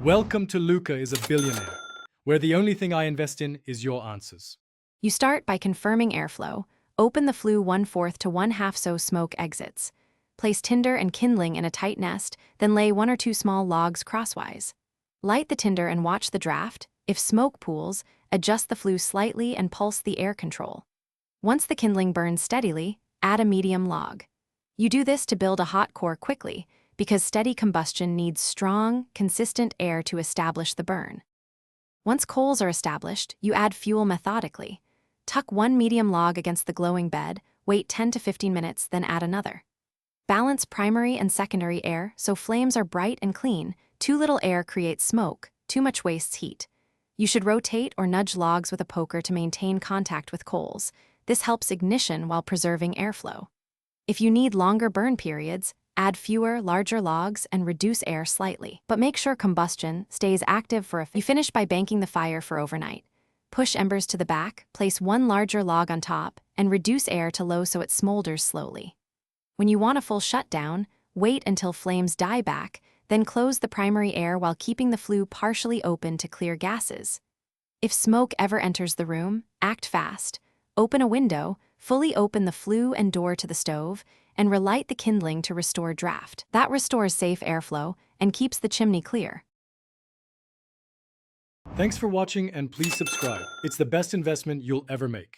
Welcome to Luca is a Billionaire, where the only thing I invest in is your answers. You start by confirming airflow. Open the flue 1/4 to 1/2 so smoke exits. Place tinder and kindling in a tight nest, then lay 1 or 2 small logs crosswise. Light the tinder and watch the draft. If smoke pools, adjust the flue slightly and pulse the air control. Once the kindling burns steadily, add a medium log. You do this to build a hot core quickly, because steady combustion needs strong, consistent air to establish the burn. Once coals are established, you add fuel methodically. Tuck 1 medium log against the glowing bed, wait 10 to 15 minutes, then add another. Balance primary and secondary air so flames are bright and clean. Too little air creates smoke, too much wastes heat. You should rotate or nudge logs with a poker to maintain contact with coals. This helps ignition while preserving airflow. If you need longer burn periods, add fewer, larger logs and reduce air slightly. But make sure combustion stays active for You finish by banking the fire for overnight. Push embers to the back, place 1 larger log on top, and reduce air to low so it smolders slowly. When you want a full shutdown, wait until flames die back, then close the primary air while keeping the flue partially open to clear gases. If smoke ever enters the room, act fast. Open a window, fully open the flue and door to the stove, and relight the kindling to restore draft. That restores safe airflow and keeps the chimney clear. Thanks for watching and please subscribe. It's the best investment you'll ever make.